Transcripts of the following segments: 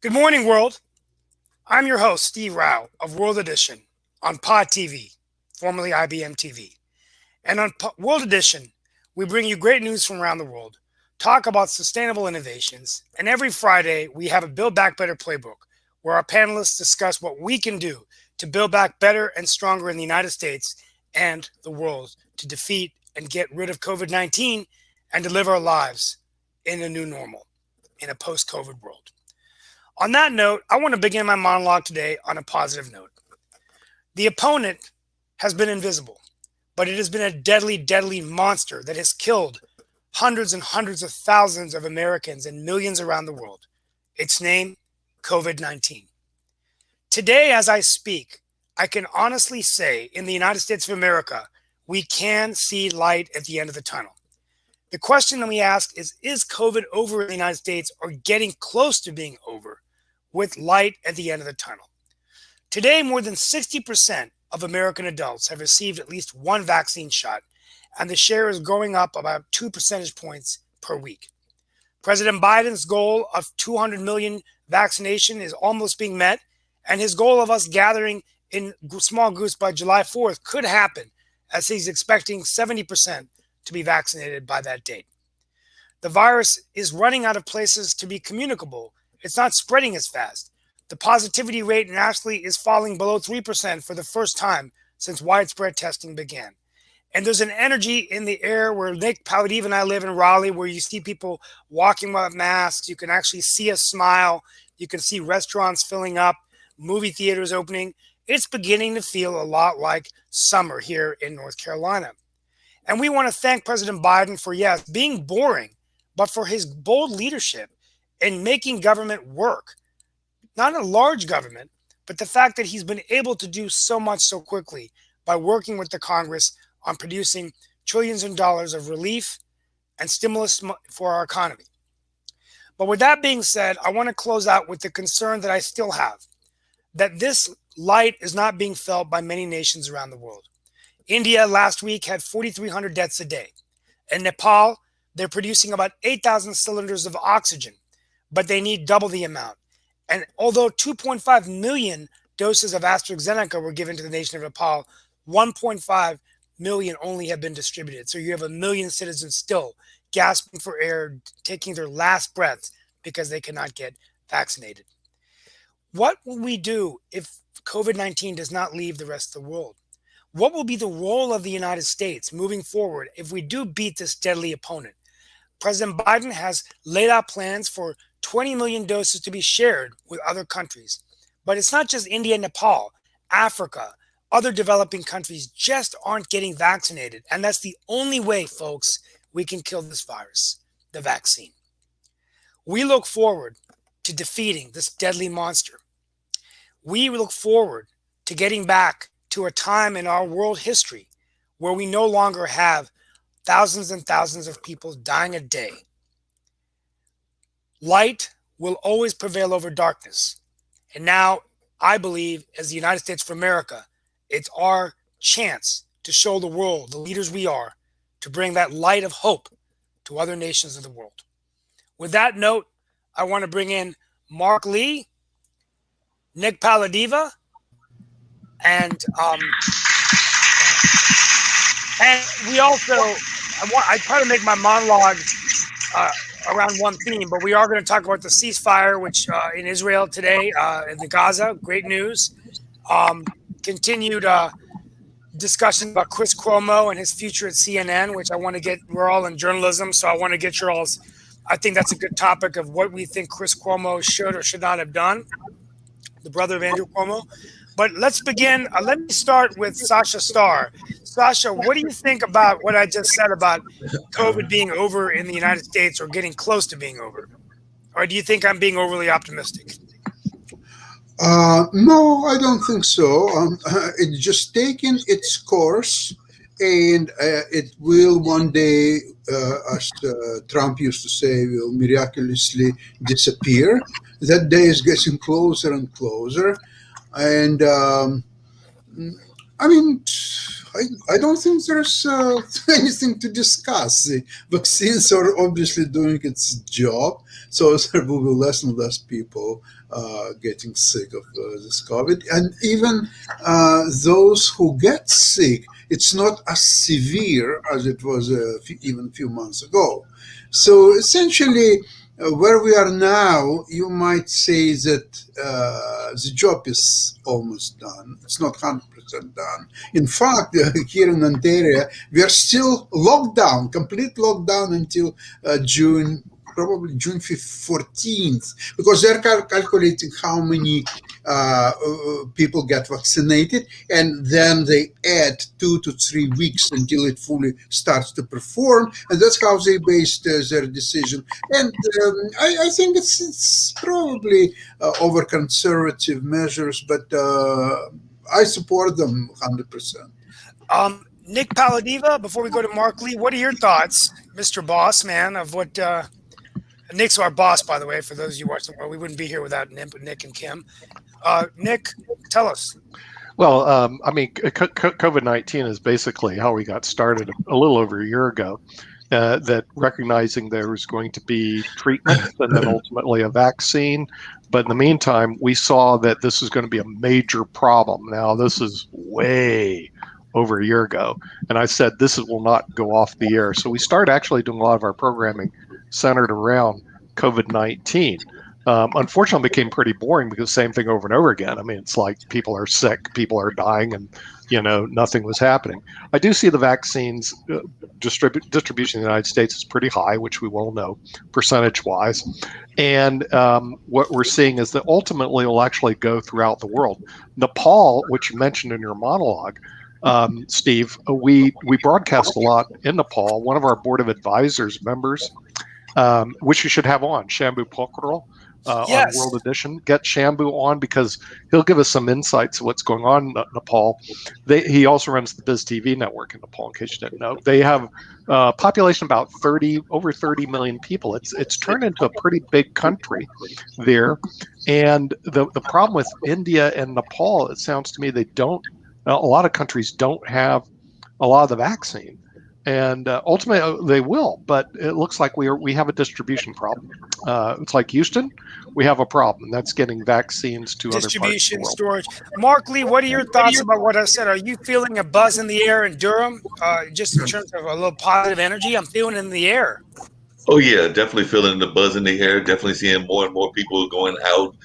Good morning, world. I'm your host, Steve Rao of World Edition on Pod TV, formerly IBM TV. And on World Edition, we bring you great news from around the world, talk about sustainable innovations, and every Friday we have a Build Back Better playbook where our panelists discuss what we can do to build back better and stronger in the United States and the world to defeat and get rid of COVID 19 and deliver our lives in a new normal in a post COVID world. On that note, I want to begin my monologue today on a positive note. The opponent has been invisible, but it has been a deadly, deadly monster that has killed hundreds and hundreds of thousands of Americans and millions around the world. Its name, COVID-19. Today, as I speak, I can honestly say in the United States of America, we can see light at the end of the tunnel. The question that we ask is COVID over in the United States or getting close to being over with light at the end of the tunnel? Today, more than 60% of American adults have received at least one vaccine shot, and the share is going up about 2 percentage points per week. President Biden's goal of 200 million vaccination is almost being met, and his goal of us gathering in small groups by July 4th could happen, as he's expecting 70% to be vaccinated by that date. The virus is running out of places to be communicable. It's not spreading as fast. The positivity rate nationally is falling below 3% for the first time since widespread testing began. And there's an energy in the air where Nick Paladiv and I live in Raleigh, where you see people walking without masks. You can actually see a smile. You can see restaurants filling up, movie theaters opening. It's beginning to feel a lot like summer here in North Carolina. And we want to thank President Biden for, yes, being boring, but for his bold leadership in making government work. Not a large government, but the fact that he's been able to do so much so quickly by working with the Congress on producing trillions of dollars of relief and stimulus for our economy. But with that being said, I want to close out with the concern that I still have, that this light is not being felt by many nations around the world. India last week had 4,300 deaths a day. In Nepal, they're producing about 8,000 cylinders of oxygen, but they need double the amount. And although 2.5 million doses of AstraZeneca were given to the nation of Nepal, 1.5 million only have been distributed. So you have 1 million citizens still gasping for air, taking their last breaths because they cannot get vaccinated. What will we do if COVID-19 does not leave the rest of the world? What will be the role of the United States moving forward if we do beat this deadly opponent? President Biden has laid out plans for 20 million doses to be shared with other countries. But it's not just India and Nepal, Africa, other developing countries just aren't getting vaccinated. And that's the only way, folks, we can kill this virus, the vaccine. We look forward to defeating this deadly monster. We look forward to getting back to a time in our world history where we no longer have thousands and thousands of people dying a day. Light will always prevail over darkness. And now, I believe, as the United States of America, it's our chance to show the world, the leaders we are, to bring that light of hope to other nations of the world. With that note, I want to bring in Mark Lee, Nick Paladiva, and we also, I try to make my monologue around one theme, but we are going to talk about the ceasefire, which in Israel today, in the Gaza, great news. Continued discussion about Chris Cuomo and his future at CNN, which I want to get, we're all in journalism, so I want to get your all's, I think that's a good topic of what we think Chris Cuomo should or should not have done, the brother of Andrew Cuomo. But let's begin. Let me start with Sasha Starr. Sasha, what do you think about what I just said about COVID being over in the United States or getting close to being over? Or do you think I'm being overly optimistic? No, I don't think so. It's just taken its course, and it will one day, as Trump used to say, will miraculously disappear. That day is getting closer and closer. And I mean, I don't think there's anything to discuss. The vaccines are obviously doing its job, so there will be less and less people getting sick of this COVID. And even those who get sick, it's not as severe as it was even a few months ago. So essentially, where we are now, you might say that the job is almost done. It's not 100% done. In fact, here in Ontario, we are still locked down, complete lockdown until June, probably June 14th, because they're calculating how many people get vaccinated, and then they add 2 to 3 weeks until it fully starts to perform, and that's how they based their decision. And I think it's probably over conservative measures, but I support them 100%. Nick Paladiva, before we go to Mark Lee, what are your thoughts, Mr. Boss Man, of what Nick's our boss, by the way, for those of you watching. Well, we wouldn't be here without Nick and Kim. Nick, tell us. Well, I mean, COVID-19 is basically how we got started a little over a year ago. That recognizing there was going to be treatment and then ultimately a vaccine. But in the meantime, we saw that this is going to be a major problem. Now, this is way over a year ago. And I said, this will not go off the air. So we started actually doing a lot of our programming centered around COVID-19. Unfortunately, it became pretty boring because same thing over and over again. I mean, it's like people are sick, people are dying, and nothing was happening. I do see the vaccines distribution in the United States is pretty high, which we well know percentage-wise. And what we're seeing is that ultimately it will actually go throughout the world. Nepal, which you mentioned in your monologue, Steve, we broadcast a lot in Nepal. One of our board of advisors members, which you should have on, Shambhu Pokral, Yes. on World Edition. Get Shambhu on because he'll give us some insights of what's going on in Nepal. He also runs the Biz TV network in Nepal, in case you didn't know. They have a population about over 30 million people. It's turned into a pretty big country there. And the problem with India and Nepal, it sounds to me, a lot of countries don't have a lot of the vaccine. And ultimately, they will, but it looks like we have a distribution problem. It's like Houston, we have a problem. That's getting vaccines to Distribution, other parts of the world. storage. Mark Lee, what are your thoughts about what I said? Are you feeling a buzz in the air in Durham, just in terms of a little positive energy? I'm feeling it in the air. Oh yeah, definitely feeling the buzz in the air. Definitely seeing more and more people going out.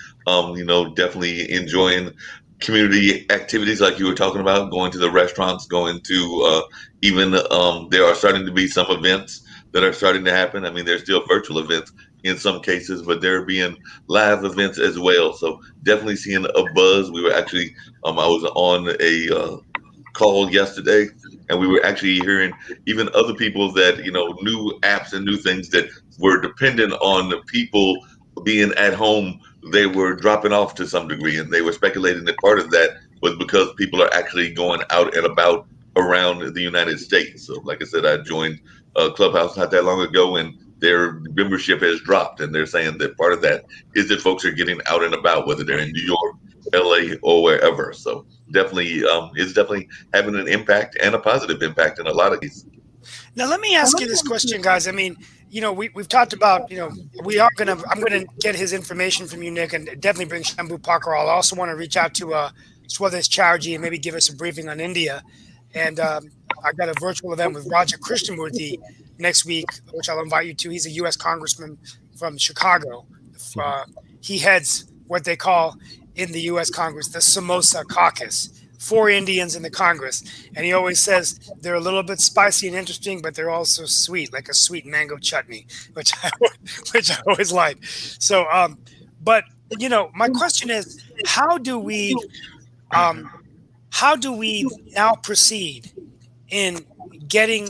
Definitely enjoying community activities like you were talking about, going to the restaurants, going to even there are starting to be some events that are starting to happen. I mean, there's still virtual events in some cases, but there are being live events as well. So definitely seeing a buzz. We were actually, I was on a call yesterday, and we were actually hearing even other people that new apps and new things that were dependent on the people being at home, they were dropping off to some degree, and they were speculating that part of that was because people are actually going out and about around the United States. So like I said, I joined Clubhouse not that long ago, and their membership has dropped, and they're saying that part of that is that folks are getting out and about, whether they're in New York, LA, or wherever. So definitely, it's definitely having an impact and a positive impact in a lot of cases. Now, let me ask you this question, guys. I mean, we've talked about, I'm going to get his information from you, Nick, and definitely bring Shambhu Parker. I also want to reach out to Swadesh Chatterjee and maybe give us a briefing on India. And I got a virtual event with Raja Krishnamurthy next week, which I'll invite you to. He's a U.S. congressman from Chicago. He heads what they call in the U.S. Congress the Samosa Caucus. 4 Indians in the Congress, and he always says they're a little bit spicy and interesting, but they're also sweet, like a sweet mango chutney, which I always like. So, but my question is, how do we now proceed in getting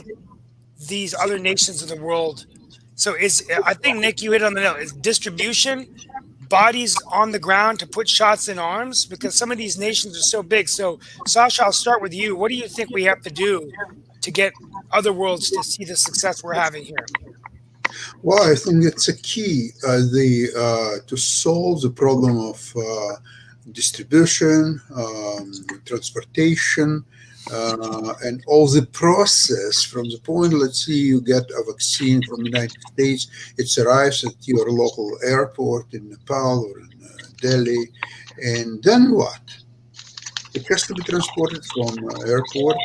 these other nations of the world? So, I think Nick, you hit on the nail. Is distribution, bodies on the ground to put shots in arms, because some of these nations are so big. So, Sasha, I'll start with you. What do you think we have to do to get other worlds to see the success we're having here? Well, I think it's a key to solve the problem of distribution, transportation, and all the process from the point, let's say you get a vaccine from the United States, it arrives at your local airport in Nepal or in Delhi, and then what? It has to be transported from airport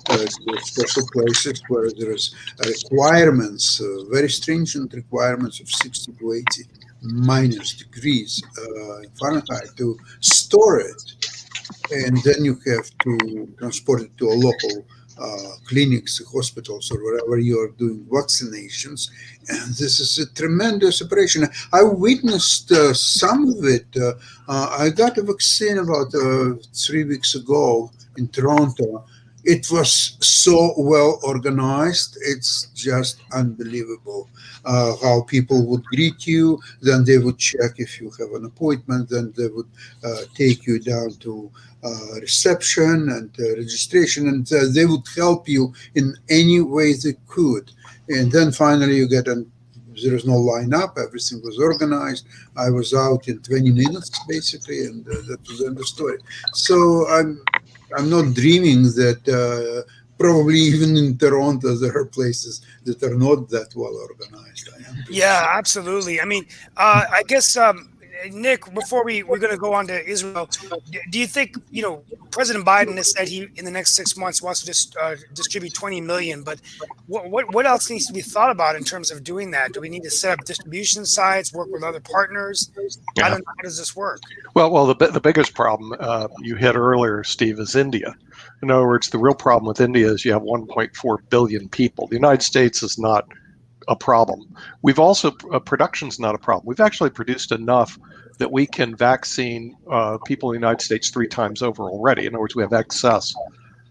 to special places where there's requirements, very stringent requirements of 60 to 80 minus degrees Fahrenheit to store it. And then you have to transport it to a local clinics, hospitals, or wherever you are doing vaccinations. And this is a tremendous operation. I witnessed some of it. I got a vaccine about 3 weeks ago in Toronto. It was so well organized. It's just unbelievable how people would greet you. Then they would check if you have an appointment. Then they would take you down to reception and registration, and they would help you in any way they could. And then finally you get an there is no lineup. Everything was organized. I was out in 20 minutes, basically, and that was the end of the story. So I'm not dreaming that probably even in Toronto there are places that are not that well organized. Yeah, absolutely. I mean, I guess Nick, before we're going to go on to Israel, do you think President Biden has said he in the next 6 months wants to just distribute 20 million? But what else needs to be thought about in terms of doing that? Do we need to set up distribution sites, work with other partners? Yeah. I don't know, how does this work? Well, the biggest problem you hit earlier, Steve, is India. In other words, the real problem with India is you have 1.4 billion people. The United States is not a problem. We've also production's not a problem. We've actually produced enough that we can vaccine people in the United States 3 times over already. In other words, we have excess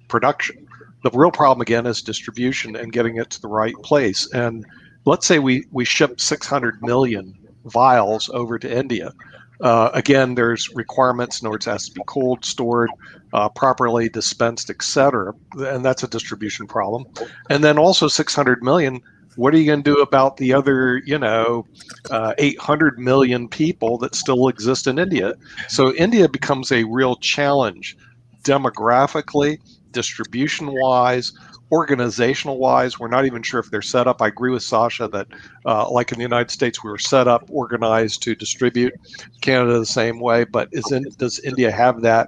production. The real problem again is distribution and getting it to the right place. And let's say we ship 600 million vials over to India. Again, there's requirements. In other words, it has to be cold stored, properly dispensed, etc. And that's a distribution problem. And then also 600 million. What are you going to do about the other, 800 million people that still exist in India? So India becomes a real challenge demographically, distribution-wise, organizational-wise. We're not even sure if they're set up. I agree with Sasha that, like in the United States, we were set up, organized to distribute. Canada the same way. But does India have that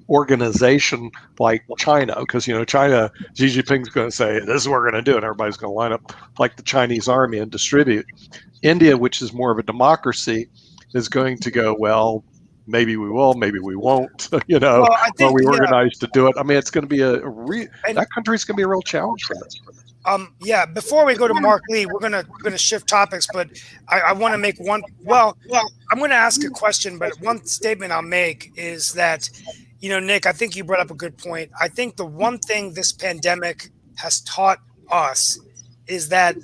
organization like China? Because China, Xi Jinping's going to say this is what we're going to do, and everybody's going to line up like the Chinese army and distribute. India, which is more of a democracy, is going to go, well, maybe we will, maybe we won't. Well, I think, are we organized to do it? I mean, it's going to be that country's going to be a real challenge for this. Yeah. Before we go to Mark Lee, we're gonna shift topics, but I want to make one. Well, I'm going to ask a question, but one statement I'll make is that, Nick, I think you brought up a good point. I think the one thing this pandemic has taught us is that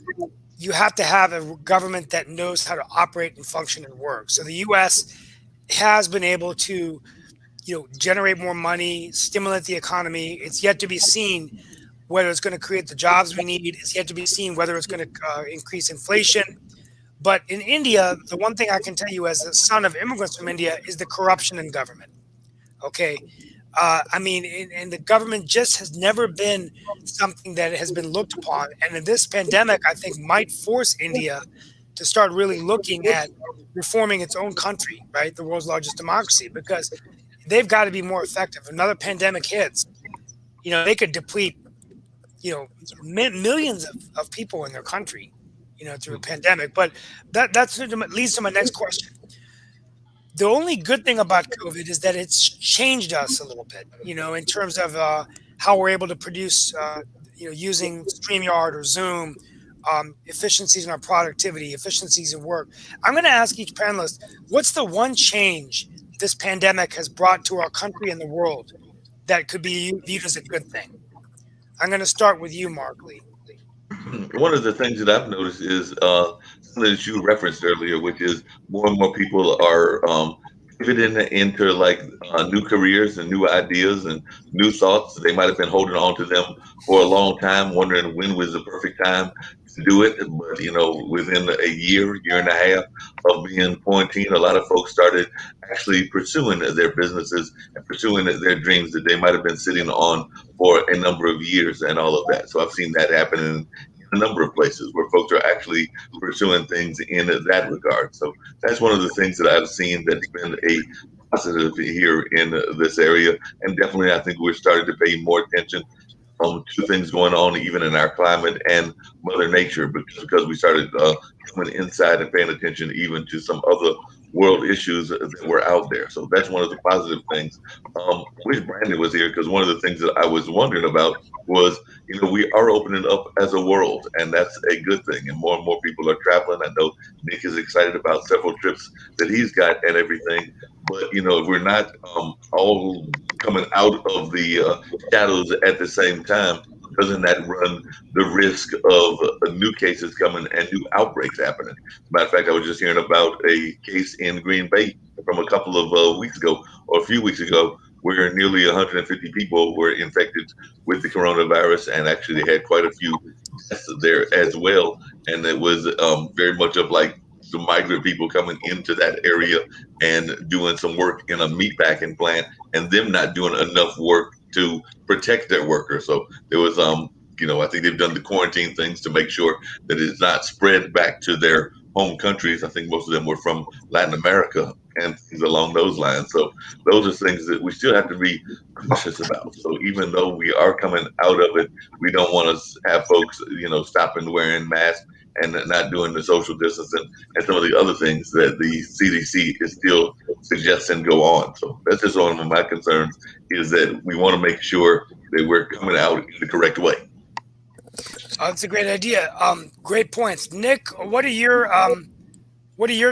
you have to have a government that knows how to operate and function and work. So the U.S. has been able to, generate more money, stimulate the economy. It's yet to be seen whether it's going to create the jobs we need. It's yet to be seen whether it's going to increase inflation. But in India, the one thing I can tell you as a son of immigrants from India is the corruption in government. Okay. And the government just has never been something that has been looked upon. And in this pandemic, I think might force India to start really looking at reforming its own country, right? The world's largest democracy, because they've got to be more effective. Another pandemic hits, they could deplete, millions of people in their country, through a pandemic. But that leads to my next question. The only good thing about COVID is that it's changed us a little bit, in terms of how we're able to produce, using StreamYard or Zoom, efficiencies in our productivity, efficiencies in work. I'm going to ask each panelist, what's the one change this pandemic has brought to our country and the world that could be viewed as a good thing? I'm going to start with you, Mark Lee. One of the things that I've noticed is something that you referenced earlier, which is more and more people are pivoting into like new careers and new ideas and new thoughts. They might have been holding on to them for a long time, wondering when was the perfect time to do it. But within a year and a half of being quarantined, a lot of folks started actually pursuing their businesses and pursuing their dreams that they might have been sitting on for a number of years and all of that. So I've seen that happen in a number of places where folks are actually pursuing things in that regard. So that's one of the things that I've seen that's been a positive here in this area. And definitely, I think we're starting to pay more attention to things going on even in our climate and Mother Nature because we started coming inside and paying attention even to some other world issues that were out there. So that's one of the positive things. Wish Brandon was here because one of the things that I was wondering about was, we are opening up as a world, and that's a good thing. And more people are traveling. I know Nick is excited about several trips that he's got and everything. But if we're not all coming out of the shadows at the same time, doesn't that run the risk of new cases coming and new outbreaks happening? Matter of fact, I was just hearing about a case in Green Bay from a couple of weeks ago or a few weeks ago where nearly 150 people were infected with the coronavirus, and actually they had quite a few deaths there as well. And it was very much of like some migrant people coming into that area and doing some work in a meatpacking plant and them not doing enough work to protect their workers. So there was, I think they've done the quarantine things to make sure that it's not spread back to their home countries. I think most of them were from Latin America and things along those lines. So those are things that we still have to be cautious about. So even though we are coming out of it, we don't want to have folks, stopping wearing masks and not doing the social distancing and some of the other things that the CDC is still suggesting go on. So that's just one of my concerns, is that we want to make sure that we're coming out in the correct way. That's a great idea. Great points, Nick. What are your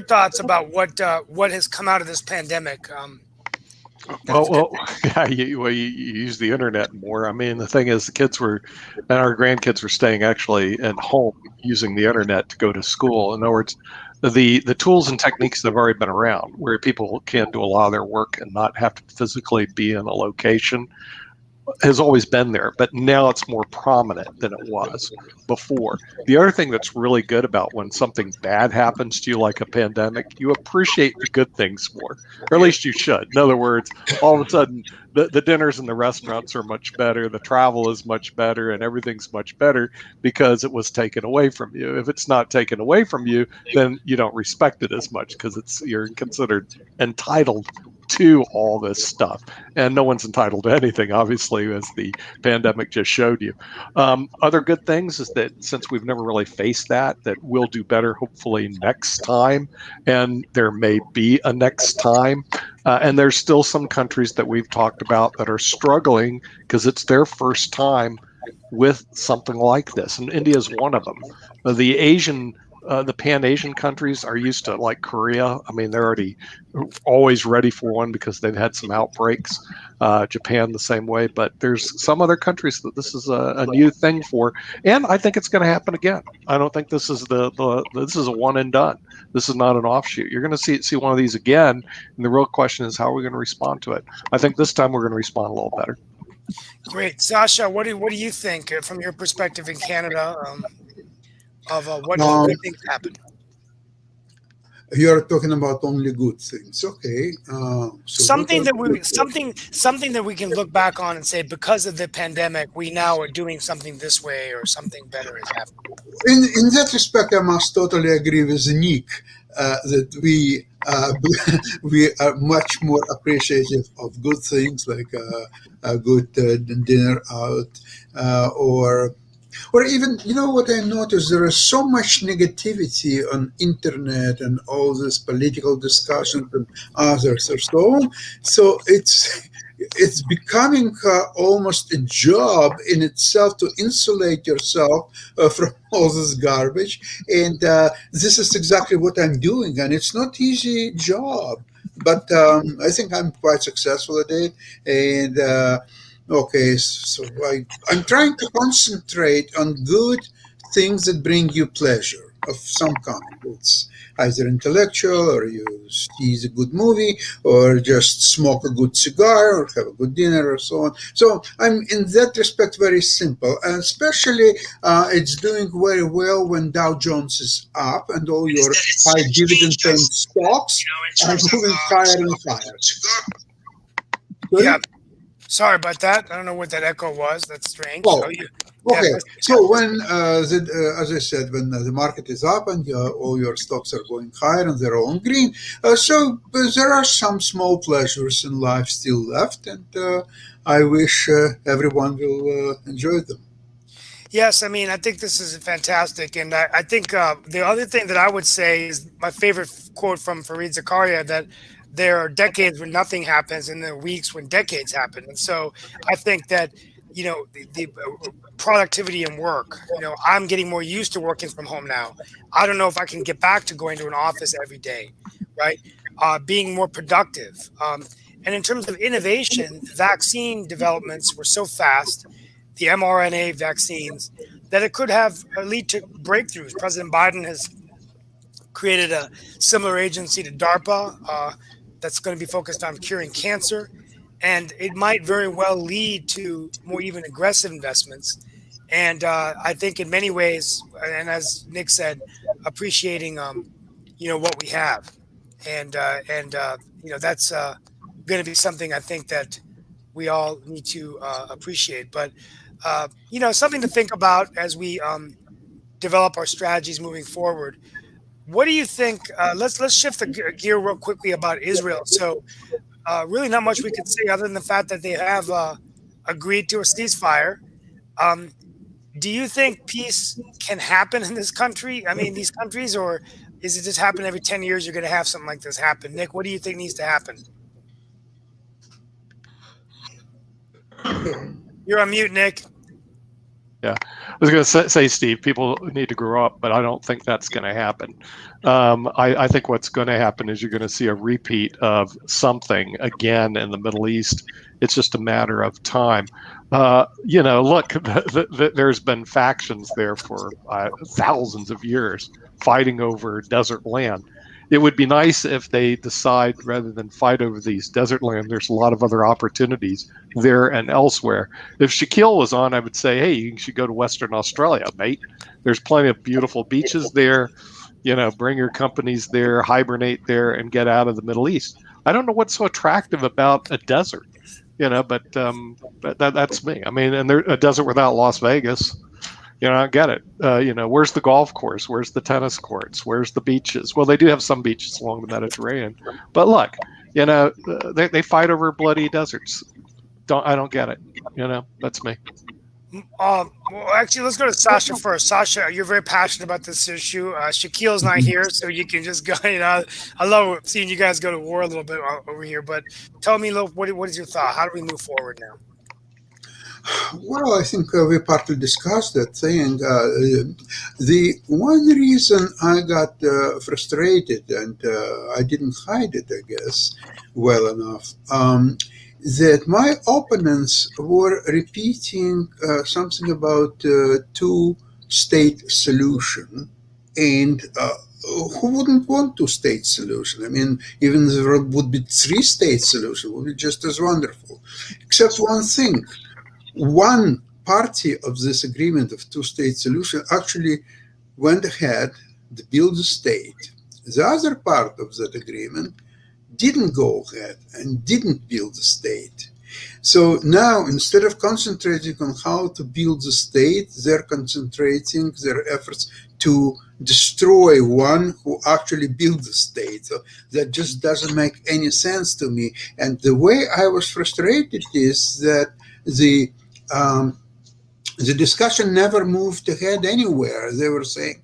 thoughts about what has come out of this pandemic? Yeah, you use the internet more. I mean, the thing is, the kids and our grandkids were staying actually at home using the internet to go to school. In other words, the tools and techniques that have already been around, where people can do a lot of their work and not have to physically be in a location, has always been there, but now it's more prominent than it was before. The other thing that's really good about when something bad happens to you, like a pandemic, you appreciate the good things more, or at least you should. In other words, all of a sudden, the dinners and the restaurants are much better, the travel is much better, and everything's much better because it was taken away from you. If it's not taken away from you, then you don't respect it as much because you're considered entitled to all this stuff, and no one's entitled to anything, obviously, as the pandemic just showed you. Other good things is that since we've never really faced that we'll do better hopefully next time, and there may be a next time. And there's still some countries that we've talked about that are struggling because it's their first time with something like this, and India is one of them. The Pan-Asian countries are used to, like Korea. I mean, they're already always ready for one because they've had some outbreaks. Japan the same way, but there's some other countries that this is a new thing for, and I think it's going to happen again. I don't think this is this is a one and done. This is not an offshoot. You're going to see one of these again, and the real question is how are we going to respond to it? I think this time we're going to respond a little better. Great, Sasha. What do you think from your perspective in Canada? Of what good things happen? You're talking about only good things, okay? Something that we can look back on and say, because of the pandemic, we now are doing something this way, or something better is happening. In that respect, I must totally agree with Nick that we are much more appreciative of good things like a good dinner out, or even, what I noticed, there is so much negativity on internet and all this political discussions and others or so on. So it's becoming almost a job in itself to insulate yourself from all this garbage. And this is exactly what I'm doing. And it's not easy job, but I think I'm quite successful at it. And okay, so I'm trying to concentrate on good things that bring you pleasure. of some kind. It's either intellectual, or you see a good movie, or just smoke a good cigar, or have a good dinner, or so on. So I'm in that respect very simple, and especially it's doing very well when Dow Jones is up and all your high dividend paying stocks are moving higher and higher. Sorry? Yeah. Sorry about that. I don't know what that echo was. That's strange. Oh, Oh, you, okay. yeah, So when, as I said, when the market is up and all your stocks are going higher and they're all in green, so there are some small pleasures in life still left, and I wish everyone will enjoy them. Yes, I mean, I think this is fantastic. And I think the other thing that I would say is my favorite quote from Fareed Zakaria, that there are decades when nothing happens and there are weeks when decades happen. And so I think that, the productivity and work, I'm getting more used to working from home now. I don't know if I can get back to going to an office every day, right? Being more productive. And in terms of innovation, vaccine developments were so fast, the mRNA vaccines, that it could have lead to breakthroughs. President Biden has created a similar agency to DARPA that's going to be focused on curing cancer, and it might very well lead to more even aggressive investments. And I think in many ways, and as Nick said, appreciating what we have, and that's going to be something I think that we all need to appreciate. But something to think about as we develop our strategies moving forward. What do you think? Let's shift the gear real quickly about Israel. So, really, not much we could say other than the fact that they have agreed to a ceasefire. Um, do you think peace can happen in this country? I mean, these countries, or is it just happen every 10 years? You're going to have something like this happen. Nick, what do you think needs to happen? You're on mute, Nick. Yeah, I was going to say, Steve, people need to grow up, but I don't think that's going to happen. I think what's going to happen is you're going to see a repeat of something again in the Middle East. It's just a matter of time. Look, there's been factions there for thousands of years fighting over desert land. It would be nice if they decide, rather than fight over these desert land, there's a lot of other opportunities there and elsewhere. If Shaquille was on, I would say, hey, you should go to Western Australia, mate. There's plenty of beautiful beaches there. Bring your companies there, hibernate there, and get out of the Middle East. I don't know what's so attractive about a desert, but that's me. I mean, and a desert without Las Vegas. I get it. Where's the golf course? Where's the tennis courts? Where's the beaches? Well, they do have some beaches along the Mediterranean, but look, they fight over bloody deserts. I don't get it. That's me. Well, actually, let's go to Sasha first. Sasha, you're very passionate about this issue. Shaquille's not here, so you can just go. I love seeing you guys go to war a little bit over here. But tell me, what is your thought? How do we move forward now? Well, I think we partly discussed that thing. The one reason I got frustrated, and I didn't hide it, I guess, well enough, that my opponents were repeating something about two-state solution, and who wouldn't want two-state solution? I mean, even if there would be three-state solution, would be just as wonderful. Except one thing. One party of this agreement of two-state solution actually went ahead to build a state. The other part of that agreement didn't go ahead and didn't build a state. So now, instead of concentrating on how to build the state, they're concentrating their efforts to destroy one who actually built the state. So that just doesn't make any sense to me. And the way I was frustrated is that the discussion never moved ahead anywhere. They were saying,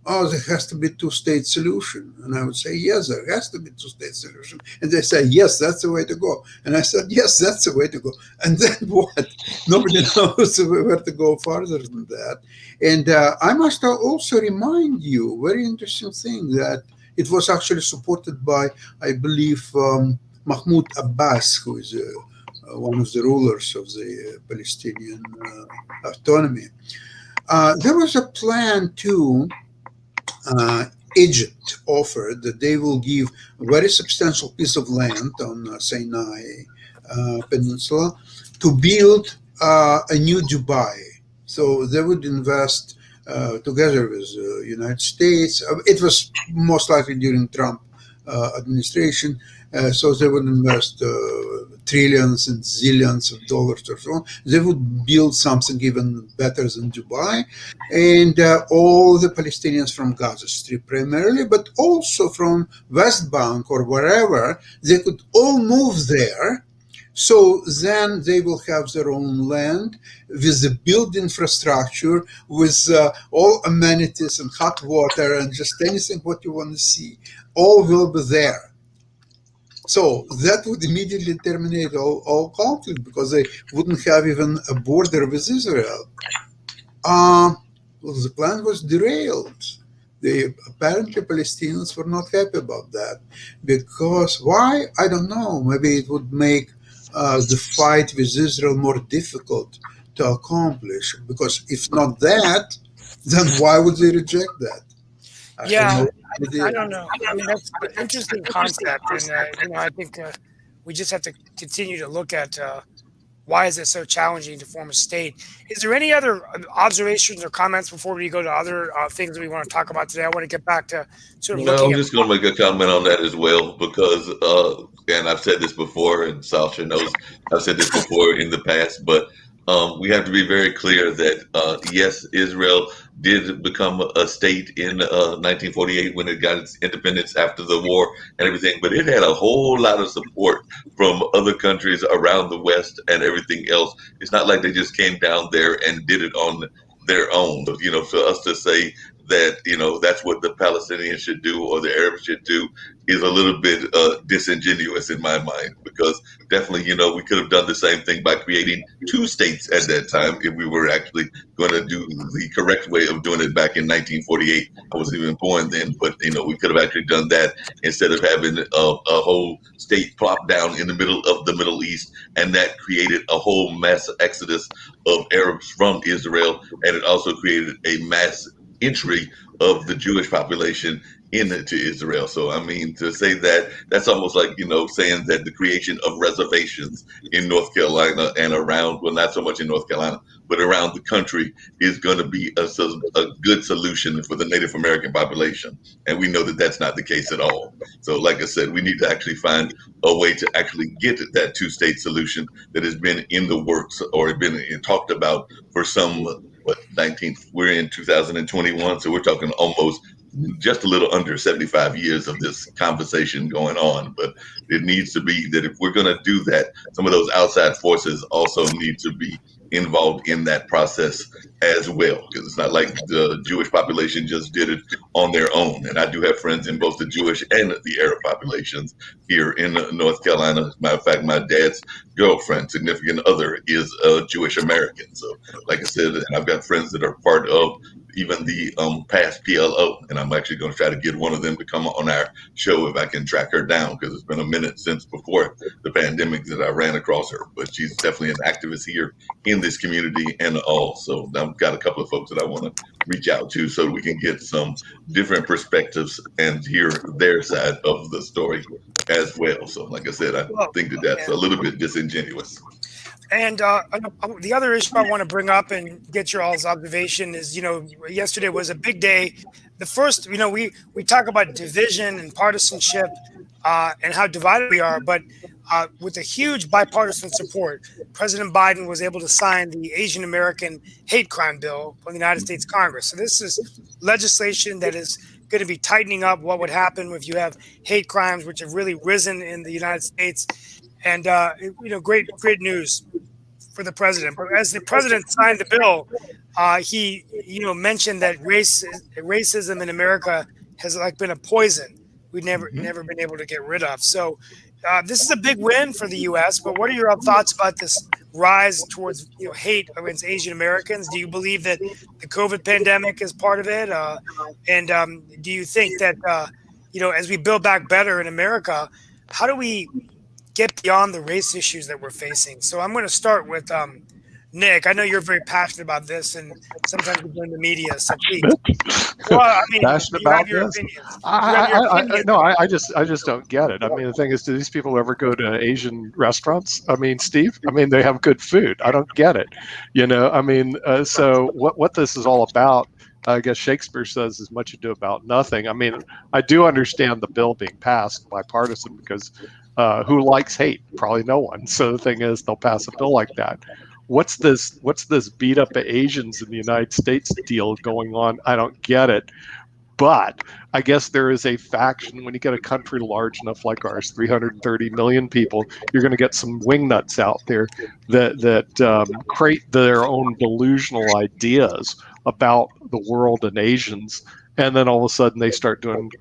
oh, there has to be two-state solution. And I would say, yes, there has to be two-state solution. And they say, yes, that's the way to go. And I said, yes, that's the way to go. And then what? Nobody knows where to go further than that. And I must also remind you, very interesting thing, that it was actually supported by, I believe, Mahmoud Abbas, who is one of the rulers of the Palestinian autonomy. There was a plan to Egypt offered that they will give a very substantial piece of land on Sinai Peninsula to build a new Dubai. So they would invest together with the United States. It was most likely during Trump administration. So they would invest trillions and zillions of dollars or so on. They would build something even better than Dubai. And all the Palestinians from Gaza Strip primarily, but also from West Bank or wherever, they could all move there. So then they will have their own land with the built infrastructure, with all amenities and hot water and just anything what you want to see. All will be there. So that would immediately terminate all conflict because they wouldn't have even a border with Israel. Well, the plan was derailed. Apparently Palestinians were not happy about that. Because why? I don't know. Maybe it would make the fight with Israel more difficult to accomplish. Because if not that, then why would they reject that? I don't know. I mean, that's an interesting concept, and I think we just have to continue to look at why is it so challenging to form a state. Is there any other observations or comments before we go to other things that we want to talk about today? I want to get back to sort of No, looking I'm just going to make a comment on that as well because, and I've said this before, and Sasha knows I've said this before in the past, but we have to be very clear that yes, Israel did become a state in 1948 when it got its independence after the war and everything, but it had a whole lot of support from other countries around the West and everything else. It's not like they just came down there and did it on their own. For us to say that, that's what the Palestinians should do or the Arabs should do is a little bit disingenuous in my mind, because definitely, we could have done the same thing by creating two states at that time if we were actually going to do the correct way of doing it back in 1948. I wasn't even born then, but, we could have actually done that instead of having a whole state plopped down in the middle of the Middle East, and that created a whole mass exodus of Arabs from Israel, and it also created a mass entry of the Jewish population into Israel. So, I mean, to say that, that's almost like, saying that the creation of reservations in North Carolina and around, well, not so much in North Carolina, but around the country is going to be a good solution for the Native American population. And we know that that's not the case at all. So, like I said, we need to actually find a way to actually get that two-state solution that has been in the works or been talked about for we're in 2021, so we're talking almost just a little under 75 years of this conversation going on. But it needs to be that if we're going to do that, some of those outside forces also need to be involved in that process as well, because it's not like the Jewish population just did it on their own. And I do have friends in both the Jewish and the Arab populations here in North Carolina. As a matter of fact, my dad's girlfriend, significant other, is a Jewish American. So, like I said, and I've got friends that are part of even the past PLO, and I'm actually going to try to get one of them to come on our show if I can track her down, because it's been a minute since before the pandemic that I ran across her. But she's definitely an activist here in this community and all. So I've got a couple of folks that I want to reach out to so we can get some different perspectives and hear their side of the story as well. So, like I said, I think that that's a little bit disingenuous. And the other issue I want to bring up and get your all's observation is, yesterday was a big day. The first, we talk about division and partisanship and how divided we are, but with a huge bipartisan support, President Biden was able to sign the Asian American hate crime bill from the United States Congress. So this is legislation that is going to be tightening up what would happen if you have hate crimes, which have really risen in the United States. And, great news for the president. But as the president signed the bill, he, mentioned that racism in America has been a poison we've never been able to get rid of. So this is a big win for the U.S. But what are your thoughts about this rise towards hate against Asian Americans? Do you believe that the COVID pandemic is part of it? And do you think that as we build back better in America, how do we get beyond the race issues that we're facing? So I'm going to start with Nick, I know you're very passionate about this, and sometimes you blame the media. So please, well, I mean, Passionate you have about your this? opinions. You have your opinions. No, I just don't get it. I mean, the thing is, do these people ever go to Asian restaurants? I mean, Steve, I mean, they have good food. I don't get it. I mean, so what this is all about, I guess Shakespeare says, is much ado about nothing. I mean, I do understand the bill being passed bipartisan because who likes hate? Probably no one. So the thing is, they'll pass a bill like that. What's this beat up Asians in the United States deal going on? I don't get it. But I guess there is a faction when you get a country large enough like ours, 330 million people, you're going to get some wingnuts out there that create their own delusional ideas about the world and Asians, and then all of a sudden they start doing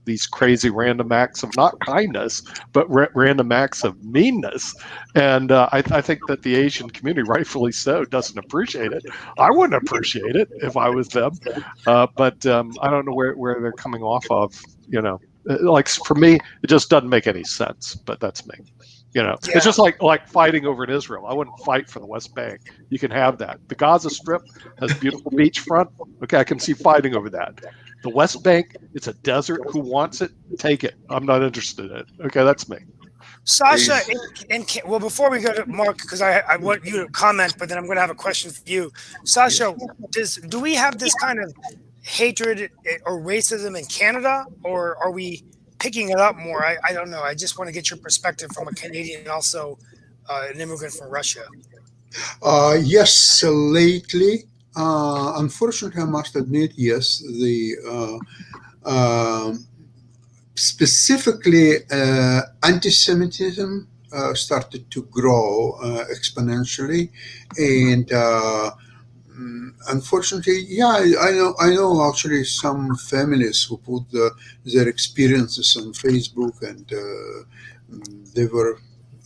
these crazy random acts of not kindness, but random acts of meanness. And I think that the Asian community, rightfully so, doesn't appreciate it. I wouldn't appreciate it if I was them. But I don't know where they're coming off of. Like for me, it just doesn't make any sense. But that's me. It's just like fighting over in Israel. I wouldn't fight for the West Bank. You can have that. The Gaza Strip has beautiful beachfront. Okay, I can see fighting over that. The West Bank, it's a desert. Who wants it? Take it. I'm not interested in it. Okay, that's me. Sasha, well, before we go to Mark, because I want you to comment, but then I'm going to have a question for you. Sasha, do we have this kind of hatred or racism in Canada, or are we picking it up more? I don't know. I just want to get your perspective from a Canadian and also an immigrant from Russia. Yes, lately, unfortunately, I must admit, yes, the specifically anti-Semitism started to grow exponentially, and unfortunately, I know actually some families who put their experiences on Facebook, and they were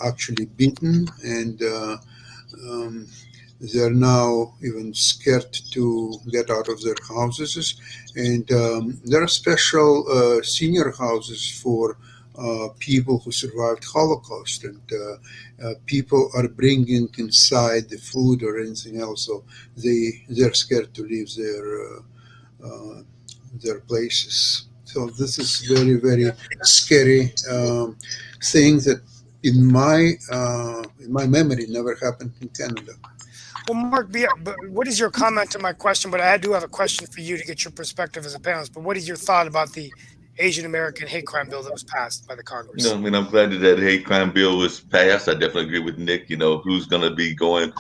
actually beaten, and they're now even scared to get out of their houses. And there are special senior houses for people who survived Holocaust, and people are bringing inside the food or anything else, so they're scared to leave their places. So this is very, very scary thing that in my memory never happened in Canada. Well, Mark, but what is your comment to my question? But I do have a question for you to get your perspective as a panelist. But what is your thought about the Asian American hate crime bill that was passed by the Congress? I mean, I'm glad that hate crime bill was passed. I definitely agree with Nick. Who's going to be going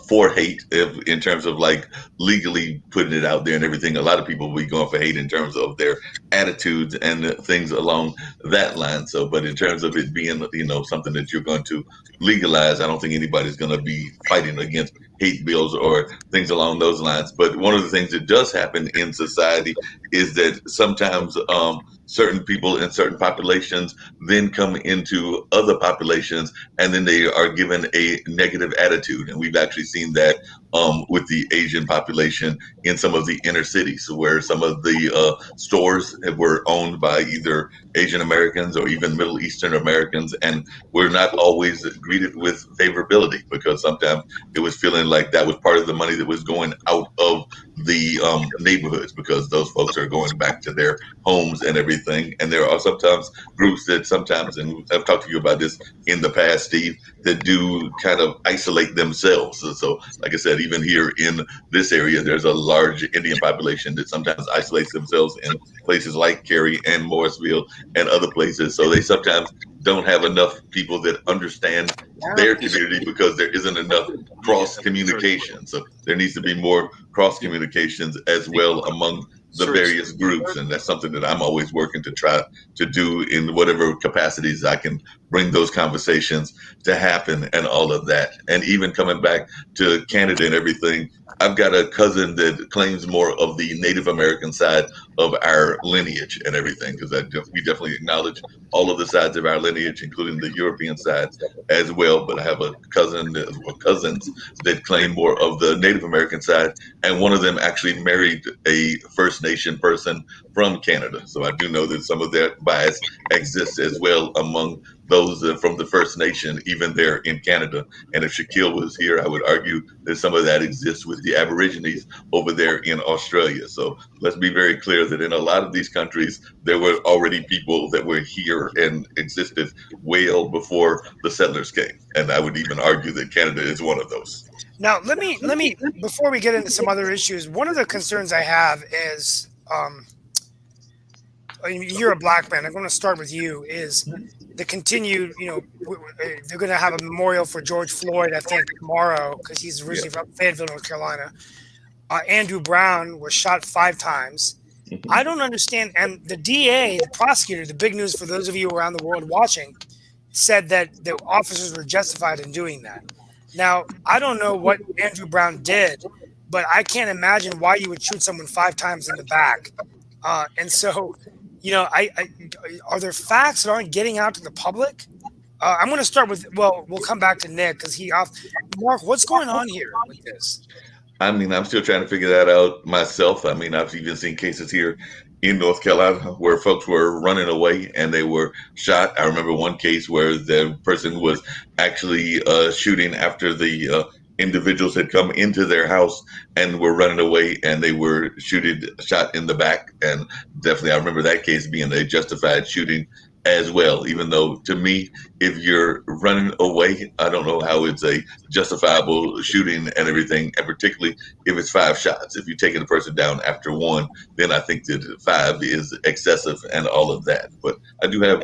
for hate in terms of like legally putting it out there and everything. A lot of people will be going for hate in terms of their attitudes and things along that line. So, but in terms of it being, something that you're going to legalize, I don't think anybody's going to be fighting against hate bills or things along those lines. But one of the things that does happen in society is that sometimes certain people in certain populations then come into other populations, and then they are given a negative attitude. And we've actually seen that with the Asian population in some of the inner cities, where some of the stores were owned by either Asian Americans or even Middle Eastern Americans, and were not always greeted with favorability, because sometimes it was feeling like that was part of the money that was going out of the neighborhoods, because those folks are going back to their homes and everything. And there are sometimes groups that sometimes, and I've talked to you about this in the past, Steve, that do kind of isolate themselves. So like I said, even here in this area, there's a large Indian population that sometimes isolates themselves in places like Cary and Morrisville and other places. So they sometimes don't have enough people that understand their community, because there isn't enough cross communication. So there needs to be more cross communications as well among the various groups, and that's something that I'm always working to try to do in whatever capacities I can bring those conversations to happen and all of that. And even coming back to Canada and everything, I've got a cousin that claims more of the Native American side of our lineage and everything, because we definitely acknowledge all of the sides of our lineage, including the European side as well. But I have a cousin or cousins that claim more of the Native American side, and one of them actually married a First Nation person from Canada. So I do know that some of that bias exists as well among those from the First Nation, even there in Canada. And if Shaquille was here, I would argue that some of that exists with the Aborigines over there in Australia. So let's be very clear that in a lot of these countries, there were already people that were here and existed well before the settlers came. And I would even argue that Canada is one of those. Now, let me before we get into some other issues, one of the concerns I have is, you're a black man. I'm going to start with you. Is the continued, they're going to have a memorial for George Floyd, I think, tomorrow, because he's originally from Fayetteville, North Carolina. Andrew Brown was shot 5 times. I don't understand. And the DA, the prosecutor, the big news for those of you around the world watching, said that the officers were justified in doing that. Now, I don't know what Andrew Brown did, but I can't imagine why you would shoot someone 5 times in the back. And so, are there facts that aren't getting out to the public? I'm going to start with, we'll come back to Nick because Mark, what's going on here with this? I mean, I'm still trying to figure that out myself. I mean, I've even seen cases here in North Carolina where folks were running away and they were shot. I remember one case where the person was actually shooting after the individuals had come into their house and were running away, and they were shot in the back. And definitely, I remember that case being a justified shooting as well, even though to me, if you're running away, I don't know how it's a justifiable shooting and everything, and particularly if it's 5 shots. If you're taking a person down after 1, then I think that 5 is excessive and all of that. But I do have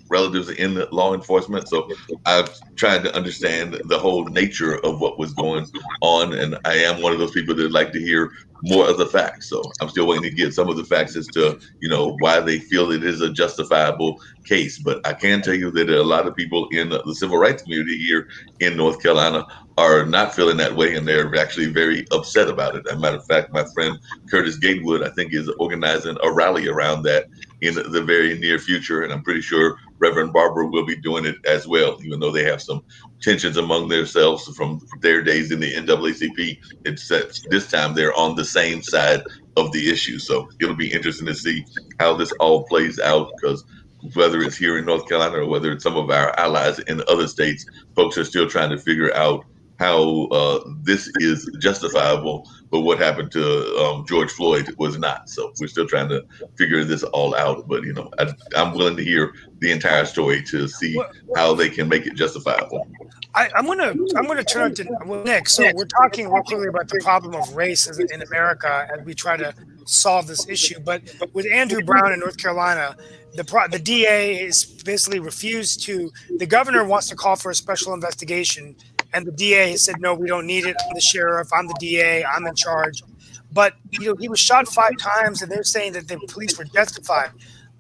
relatives in law enforcement, so I've tried to understand the whole nature of what was going on, and I am one of those people that like to hear more of the facts. So I'm still waiting to get some of the facts as to, why they feel it is a justifiable case. But I can tell you that a lot of people in the civil rights community here in North Carolina are not feeling that way, and they're actually very upset about it. As a matter of fact, my friend Curtis Gatewood, I think, is organizing a rally around that in the very near future, and I'm pretty sure Reverend Barber will be doing it as well, even though they have some tensions among themselves from their days in the NAACP. It's that this time they're on the same side of the issue. So it'll be interesting to see how this all plays out, because whether it's here in North Carolina or whether it's some of our allies in other states, folks are still trying to figure out how this is justifiable, but what happened to George Floyd was not. So we're still trying to figure this all out. But I'm willing to hear the entire story to see how they can make it justifiable. I'm gonna turn to Nick. So we're talking real quickly about the problem of race in America as we try to solve this issue. But with Andrew Brown in North Carolina, the DA is basically refused to. The governor wants to call for a special investigation, and the DA has said, no, we don't need it. I'm the sheriff. I'm the DA. I'm in charge. But he was shot 5 times, and they're saying that the police were justified.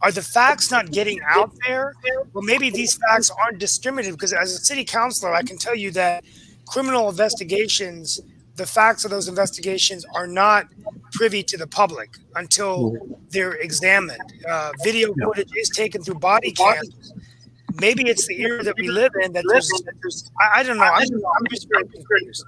Are the facts not getting out there? Well, maybe these facts aren't discriminative, because as a city councilor, I can tell you that criminal investigations, the facts of those investigations are not privy to the public until they're examined. Video footage is taken through body cams. Maybe it's the era that we live in that there's I don't know. I'm just very confused.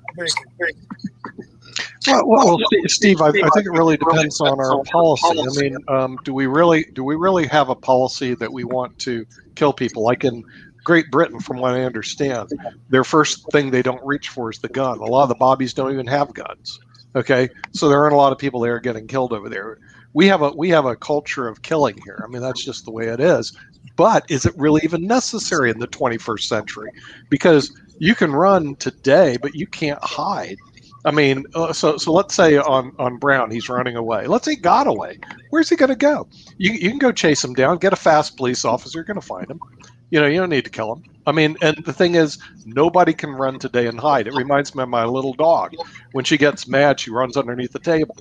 Well, Steve, I think it really depends on our policy. I mean, do we really have a policy that we want to kill people? Like in Great Britain, from what I understand, their first thing they don't reach for is the gun. A lot of the bobbies don't even have guns. Okay, so there aren't a lot of people there getting killed over there. We have a culture of killing here. I mean, that's just the way it is. But is it really even necessary in the 21st century? Because you can run today, but you can't hide. I mean, so let's say on Brown, he's running away. Let's say he got away. Where's he going to go? You can go chase him down, get a fast police officer, you're going to find him. You don't need to kill him. I mean, and the thing is, nobody can run today and hide. It reminds me of my little dog. When she gets mad, she runs underneath the table.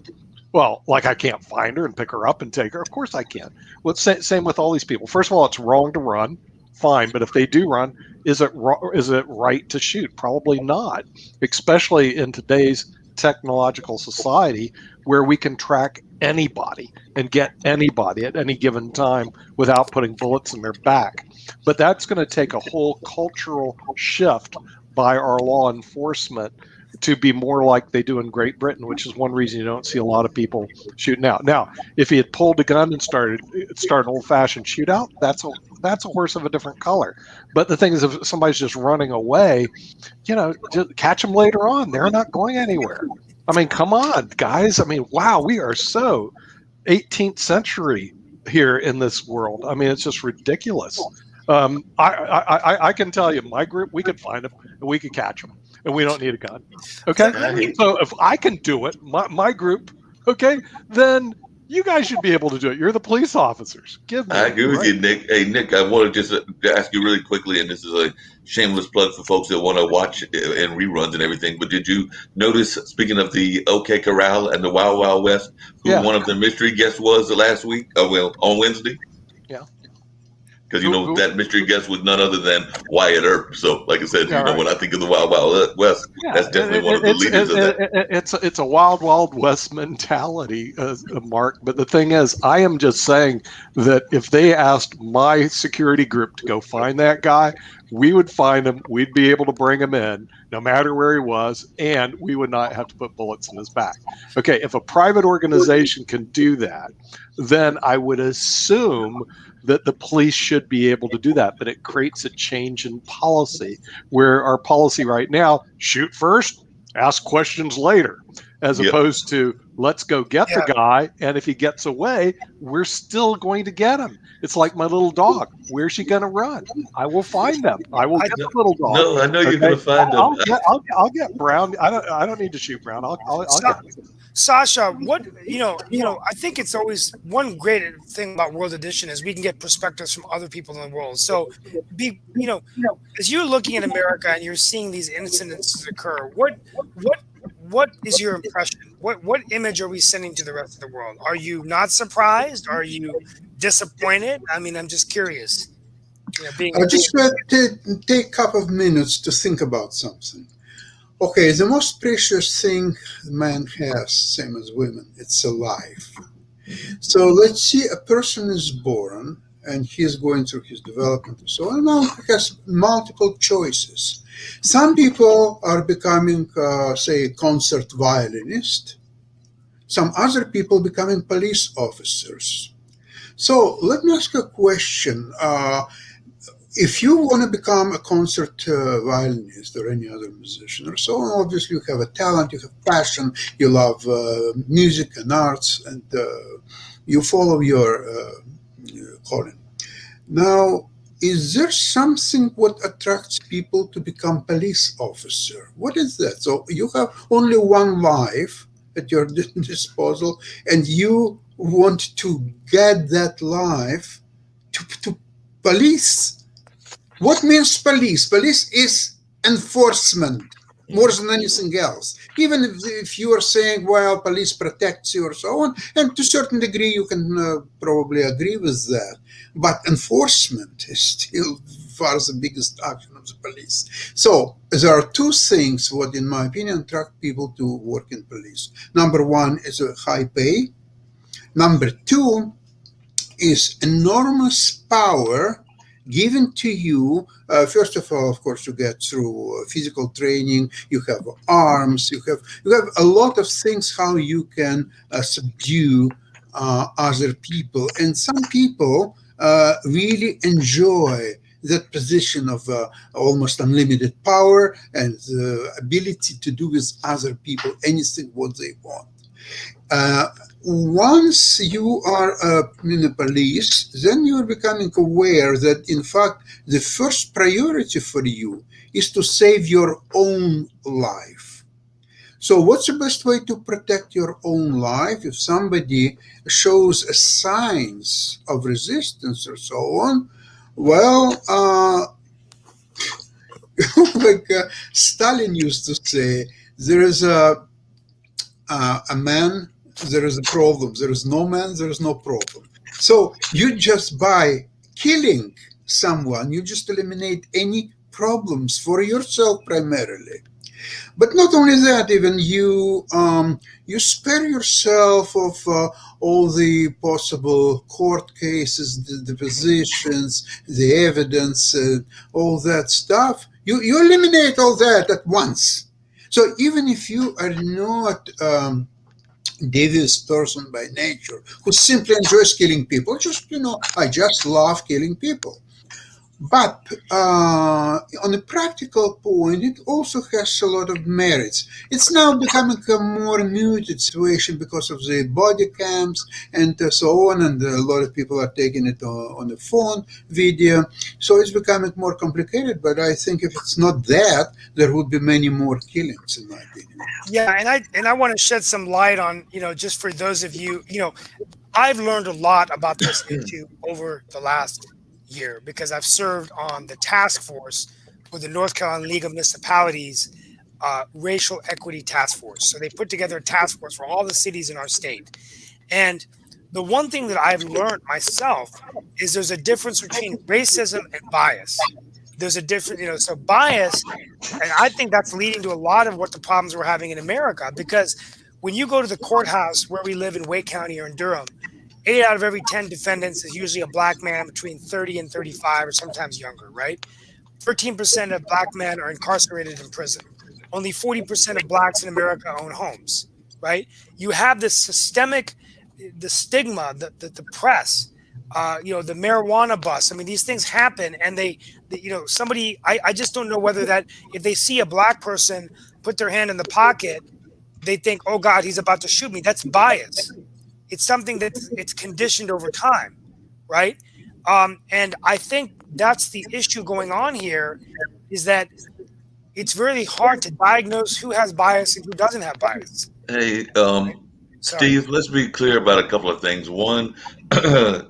Well, like I can't find her and pick her up and take her. Of course I can. Well, it's same with all these people. First of all, it's wrong to run. Fine, but if they do run, is it right to shoot? Probably not, especially in today's technological society where we can track anybody and get anybody at any given time without putting bullets in their back. But that's going to take a whole cultural shift by our law enforcement to be more like they do in Great Britain, which is one reason you don't see a lot of people shooting out. Now, if he had pulled a gun and started an old-fashioned shootout, that's a horse of a different color. But the thing is, if somebody's just running away, just catch them later on. They're not going anywhere. I mean, come on, guys. I mean, wow, we are so 18th century here in this world. I mean, it's just ridiculous. I can tell you, my group, we could find them and we could catch them, and we don't need a gun. Okay, so if I can do it, my group, okay, then you guys should be able to do it. You're the police officers. I agree with you, Nick. Hey, Nick, I want to just ask you really quickly, and this is a shameless plug for folks that want to watch and reruns and everything. But did you notice, speaking of the OK Corral and the Wild Wild West, who one of the mystery guests was the last week? On Wednesday. Yeah. Because that mystery guest was none other than Wyatt Earp. So, like I said, when I think of the Wild Wild West, that's definitely one of the leaders of that. It's a Wild Wild West mentality, Mark. But the thing is, I am just saying that if they asked my security group to go find that guy, we would find him. We'd be able to bring him in, no matter where he was, and we would not have to put bullets in his back. Okay, if a private organization can do that, then I would assume that the police should be able to do that. But it creates a change in policy, where our policy right now, shoot first, ask questions later, as opposed to let's go get the guy, and if he gets away, we're still going to get him. It's like my little dog. Where's she going to run? I will find them. I will get the little dog. No, I know you're going to find them. I'll get Brown. I don't need to shoot Brown. I'll get him. Sasha, I think it's always one great thing about World Edition is we can get perspectives from other people in the world. So, as you're looking at America and you're seeing these incidences occur, what is your impression? What image are we sending to the rest of the world? Are you not surprised? Are you disappointed? I mean, I'm just curious. I just want to take a couple of minutes to think about something. Okay, the most precious thing man has, same as women, it's a life. So let's see, a person is born and he's going through his development and so on. Now he has multiple choices. Some people are becoming, say, concert violinist. Some other people becoming police officers. So let me ask a question. If you want to become a concert violinist or any other musician or so on, obviously you have a talent, you have passion, you love music and arts, and you follow your calling. Now, is there something what attracts people to become police officer? What is that? So you have only one life at your disposal, and you want to get that life to police. What means police? Police is enforcement more than anything else. Even if you are saying, well, police protects you or so on, and to a certain degree you can probably agree with that. But enforcement is still far the biggest action of the police. So there are two things what, in my opinion, attract people to work in police. Number one is a high pay. Number two is enormous power given to you. First of all, of course, you get through physical training. You have arms. You have a lot of things how you can subdue other people. And some people really enjoy that position of almost unlimited power and the ability to do with other people anything what they want. Once you are in the police, then you are becoming aware that, in fact, the first priority for you is to save your own life. So what's the best way to protect your own life? If somebody shows signs of resistance or so on, well, like Stalin used to say, there is a man, there is a problem. There is no man, there is no problem. So you just by killing someone, you just eliminate any problems for yourself primarily. But not only that, even you spare yourself of all the possible court cases, the depositions, the evidence, all that stuff. You eliminate all that at once. So even if you are not devious person by nature who simply enjoys killing people, just, I just love killing people. But on a practical point, it also has a lot of merits. It's now becoming a more muted situation because of the body cams and so on, and a lot of people are taking it on the phone video. So it's becoming more complicated. But I think if it's not that, there would be many more killings, in my opinion. Yeah, and I want to shed some light on, just for those of you, I've learned a lot about this issue over the last year because I've served on the task force for the North Carolina League of Municipalities Racial Equity Task Force. So they put together a task force for all the cities in our state. And the one thing that I've learned myself is there's a difference between racism and bias. There's a difference, so bias, and I think that's leading to a lot of what the problems we're having in America. Because when you go to the courthouse where we live in Wake County or in Durham, 8 out of every 10 defendants is usually a black man between 30 and 35, or sometimes younger, right? 13% of black men are incarcerated in prison. Only 40% of blacks in America own homes, right? You have this systemic, the stigma, the press, the marijuana bust. I mean, these things happen, and somebody, I just don't know whether that, if they see a black person put their hand in the pocket, they think, oh God, he's about to shoot me. That's bias. It's something that it's conditioned over time, right? And I think that's the issue going on here, is that it's really hard to diagnose who has bias and who doesn't have bias. Hey, Sorry. Steve, let's be clear about a couple of things. One,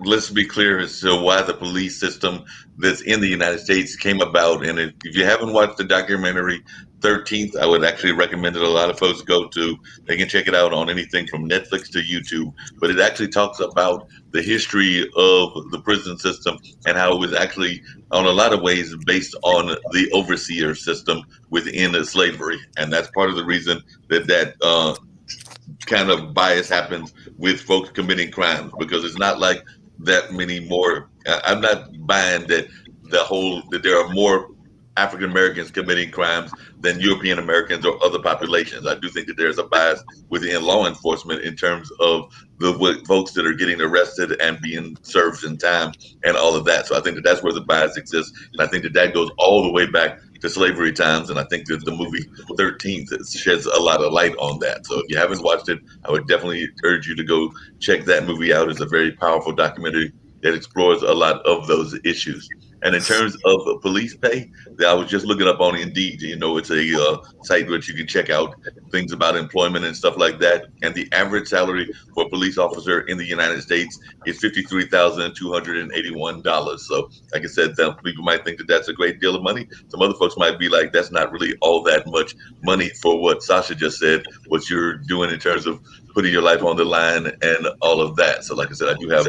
let's be clear as to why the police system that's in the United States came about. And if you haven't watched the documentary 13th, I would actually recommend it. A lot of folks go to. They can check it out on anything from Netflix to YouTube. But it actually talks about the history of the prison system and how it was actually, on a lot of ways, based on the overseer system within slavery. And that's part of the reason that kind of bias happens with folks committing crimes, because it's not like that many more. I'm not buying that that there are more African Americans committing crimes than European Americans or other populations. I do think that there's a bias within law enforcement in terms of the folks that are getting arrested and being served in time and all of that. So I think that that's where the bias exists, and I think that that goes all the way back to slavery times. And I think that the movie 13th sheds a lot of light on that. So if you haven't watched it, I would definitely urge you to go check that movie out. It's a very powerful documentary that explores a lot of those issues. And in terms of police pay, I was just looking up on Indeed. It's a site which you can check out things about employment and stuff like that. And the average salary for a police officer in the United States is $53,281. So, like I said, some people might think that that's a great deal of money. Some other folks might be like, that's not really all that much money for what Sasha just said, what you're doing in terms of putting your life on the line and all of that. So like I said, I do have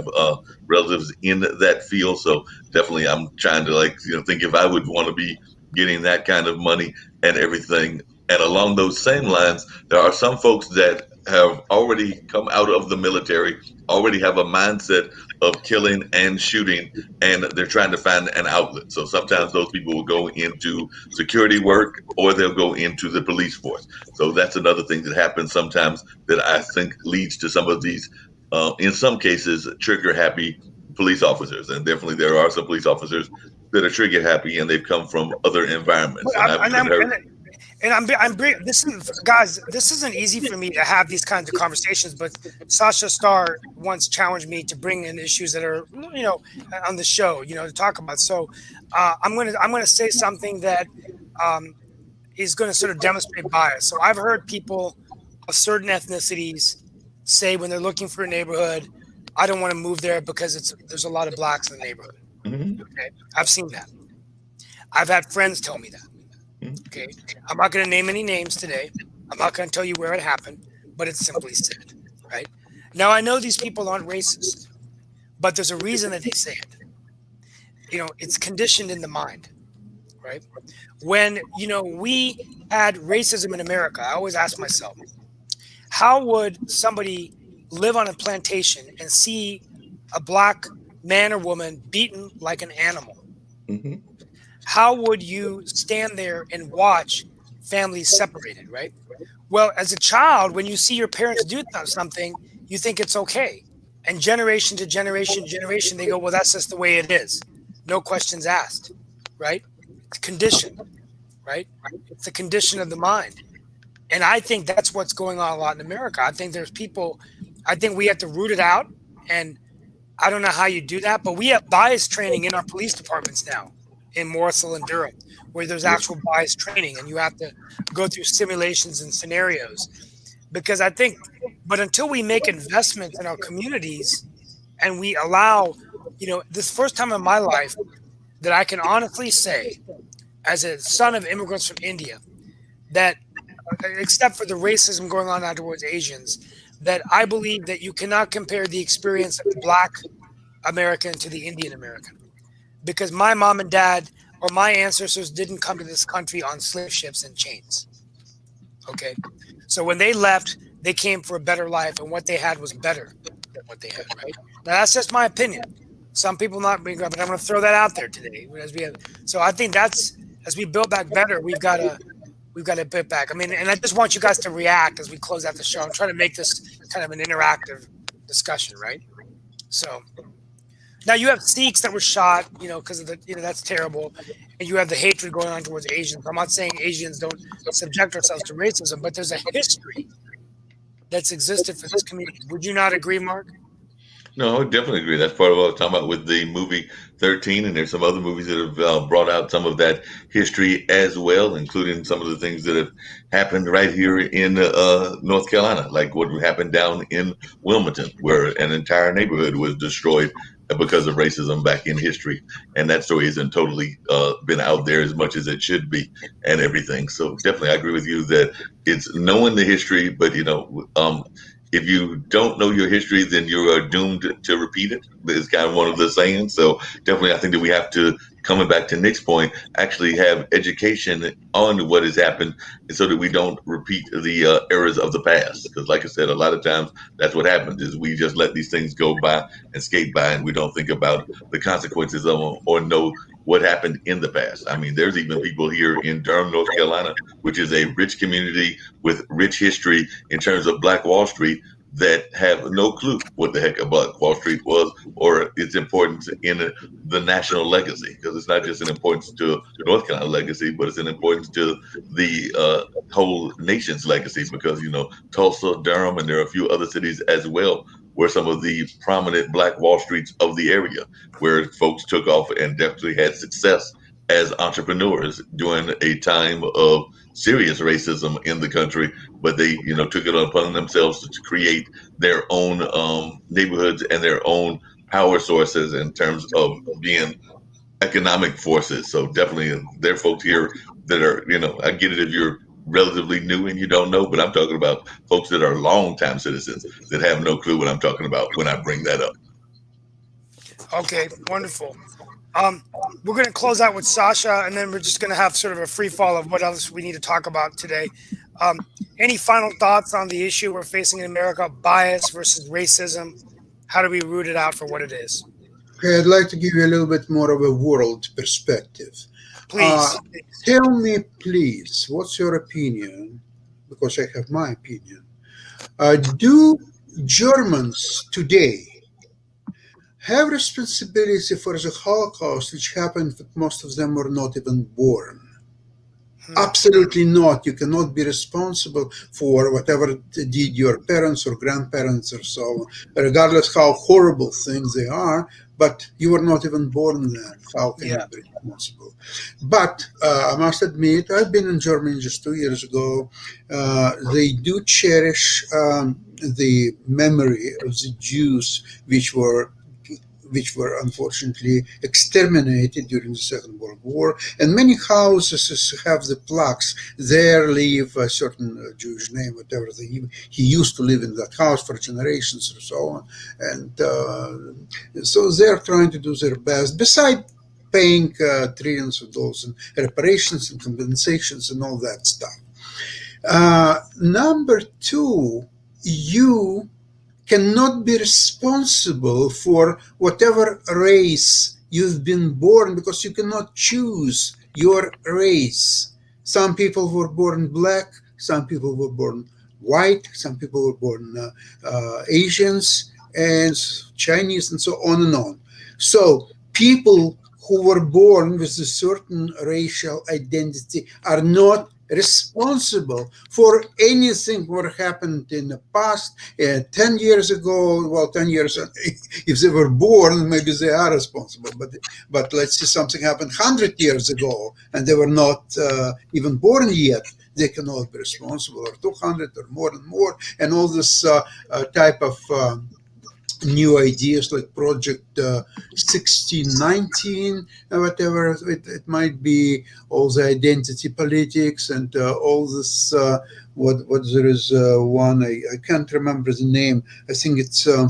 relatives in that field. So definitely I'm trying to think if I would want to be getting that kind of money and everything. And along those same lines, there are some folks that have already come out of the military, already have a mindset of killing and shooting, and they're trying to find an outlet. So sometimes those people will go into security work, or they'll go into the police force. So that's another thing that happens sometimes that I think leads to some of these, in some cases, trigger happy police officers. And definitely there are some police officers that are trigger happy, and they've come from other environments. Guys, this isn't easy for me to have these kinds of conversations, but Sasha Starr once challenged me to bring in issues that are, on the show, to talk about. So I'm going to say something that is going to sort of demonstrate bias. So I've heard people of certain ethnicities say when they're looking for a neighborhood, I don't want to move there because there's a lot of blacks in the neighborhood. Mm-hmm. Okay, I've seen that. I've had friends tell me that. Okay, I'm not going to name any names today. I'm not going to tell you where it happened, but it's simply said, right? Now, I know these people aren't racist, but there's a reason that they say it. It's conditioned in the mind, right? When, we had racism in America, I always ask myself, how would somebody live on a plantation and see a black man or woman beaten like an animal? Mm-hmm. How would you stand there and watch families separated, right? Well, as a child, when you see your parents do something, you think it's okay. And generation to generation, they go, well, that's just the way it is. No questions asked, right? It's conditioned, right? It's the condition of the mind. And I think that's what's going on a lot in America. I think there's people, I think we have to root it out. And I don't know how you do that, but we have bias training in our police departments now in Morrisville and Durham, where there's actual bias training and you have to go through simulations and scenarios. Because I think, but until we make investments in our communities and we allow, this first time in my life that I can honestly say, as a son of immigrants from India, that except for the racism going on now towards Asians, that I believe that you cannot compare the experience of the Black American to the Indian American. Because my mom and dad or my ancestors didn't come to this country on slave ships and chains. Okay? So when they left, they came for a better life, and what they had was better than what they had, right? Now, that's just my opinion. Some people not being, but I'm going to throw that out there today. So I think that's, as we build back better, we've got to build back. I mean, and I just want you guys to react as we close out the show. I'm trying to make this kind of an interactive discussion, right? So now you have Sikhs that were shot, because of that's terrible. And you have the hatred going on towards Asians. I'm not saying Asians don't subject ourselves to racism, but there's a history that's existed for this community. Would you not agree, Mark? No, I would definitely agree. That's part of what I was talking about with the movie 13, and there's some other movies that have brought out some of that history as well, including some of the things that have happened right here in North Carolina, like what happened down in Wilmington, where an entire neighborhood was destroyed because of racism back in history. And that story isn't totally been out there as much as it should be and everything. So definitely I agree with you that it's knowing the history, but if you don't know your history, then you are doomed to repeat it. It's kind of one of the sayings. So definitely, I think that we have to, coming back to Nick's point, actually have education on what has happened so that we don't repeat the errors of the past. Because like I said, a lot of times that's what happens is we just let these things go by and skate by, and we don't think about the consequences of them or know what happened in the past. I mean, there's even people here in Durham, North Carolina, which is a rich community with rich history in terms of Black Wall Street, that have no clue what the heck a Black Wall Street was or its importance in the national legacy. Because it's not just an importance to North Carolina legacy, but it's an importance to the whole nation's legacy. Because, Tulsa, Durham, and there are a few other cities as well were some of the prominent Black Wall Streets of the area, where folks took off and definitely had success as entrepreneurs during a time of serious racism in the country, but they, took it upon themselves to create their own neighborhoods and their own power sources in terms of being economic forces. So definitely there are folks here that are, I get it if you're relatively new and you don't know, but I'm talking about folks that are longtime citizens that have no clue what I'm talking about when I bring that up. Okay, wonderful. We're going to close out with Sasha, and then we're just going to have sort of a free fall of what else we need to talk about today. Any final thoughts on the issue we're facing in America, bias versus racism? How do we root it out for what it is? Okay, I'd like to give you a little bit more of a world perspective. Please. Tell me, please, what's your opinion? Because I have my opinion. Do Germans today have responsibility for the Holocaust, which happened, but most of them were not even born? Absolutely not. You cannot be responsible for whatever did your parents or grandparents or so on, regardless how horrible things they are, but you were not even born then. How can you be responsible? But I must admit, I've been in Germany just 2 years ago. They do cherish the memory of the Jews which were unfortunately exterminated during the Second World War. And many houses have the plaques. There live a certain Jewish name, whatever. He used to live in that house for generations or so on. And so they're trying to do their best, besides paying trillions of dollars in reparations and compensations and all that stuff. Number two, you cannot be responsible for whatever race you've been born, because you cannot choose your race. Some people were born black, some people were born white, some people were born Asians and Chinese, and so on and on. So people who were born with a certain racial identity are not responsible for anything what happened in the past. 10 years ago, well, 10 years, if they were born, maybe they are responsible. But let's say something happened 100 years ago and they were not even born yet. They cannot be responsible, or 200 or more and more. And all this type of new ideas like Project 1619, whatever it might be, all the identity politics and all this. What there is one, I can't remember the name. I think it's a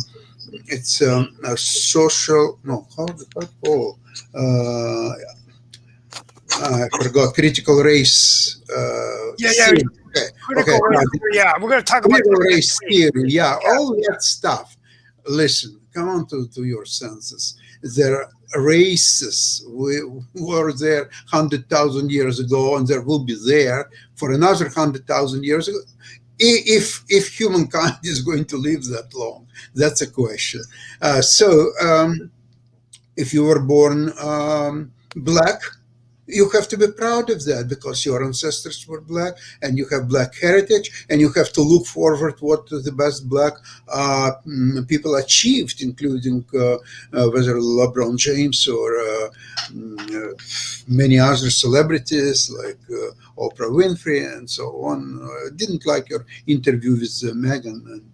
social. No, how did that call? I forgot. Critical race. Theory. Critical race. Yeah, we're going to talk about critical race theory. Yeah, all that stuff. Listen, come on to your senses. There are races who were there 100,000 years ago, and there will be there for another 100,000 years ago. If humankind is going to live that long, that's a question. So if you were born black, you have to be proud of that because your ancestors were black and you have black heritage, and you have to look forward what the best black people achieved, including whether LeBron James or many other celebrities like Oprah Winfrey and so on. Didn't like your interview with Meghan and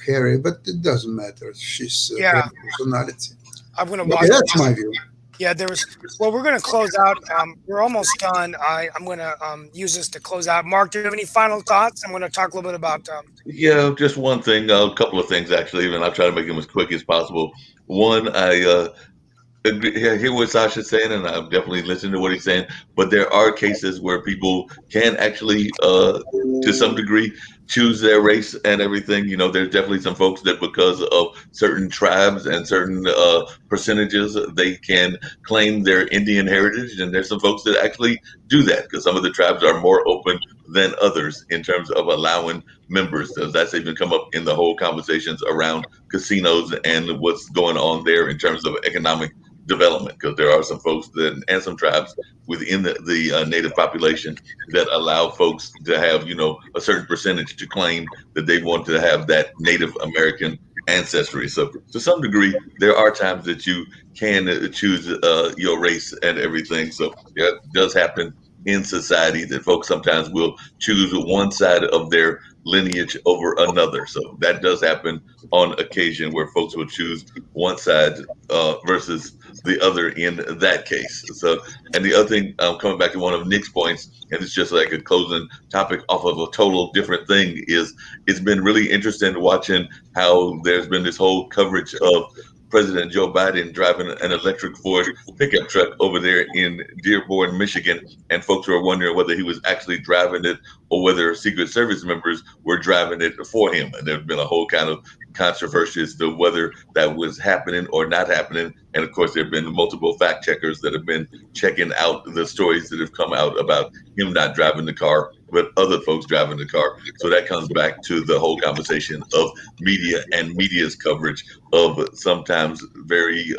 Harry, but it doesn't matter. She's a great personality. I'm going to watch. That's my view. Yeah, well, we're going to close out. We're almost done. I'm going to use this to close out. Mark, do you have any final thoughts? I'm going to talk a little bit about. Yeah, just one thing, a couple of things actually, and I'll try to make them as quick as possible. One, I hear what Sasha's saying, and I'm definitely listening to what he's saying. But there are cases where people can actually, to some degree, choose their race and everything. You know, there's definitely some folks that because of certain tribes and certain percentages, they can claim their Indian heritage. And there's some folks that actually do that because some of the tribes are more open than others in terms of allowing members. So that's even come up in the whole conversations around casinos and what's going on there in terms of economic development, because there are some folks that and some tribes within the native population that allow folks to have, you know, a certain percentage to claim that they want to have that Native American ancestry. So to some degree, there are times that you can choose your race and everything. So yeah, it does happen in society that folks sometimes will choose one side of their lineage over another. So that does happen on occasion where folks will choose one side versus the other in that case. So, and the other thing, coming back to one of Nick's points, and it's just like a closing topic off of a total different thing, is it's been really interesting watching how there's been this whole coverage of President Joe Biden driving an electric Ford pickup truck over there in Dearborn, Michigan, and folks were wondering whether he was actually driving it or whether Secret Service members were driving it for him. And there's been a whole kind of controversy as to whether that was happening or not happening. And of course, there have been multiple fact checkers that have been checking out the stories that have come out about him not driving the car, but other folks driving the car. So that comes back to the whole conversation of media and media's coverage of sometimes very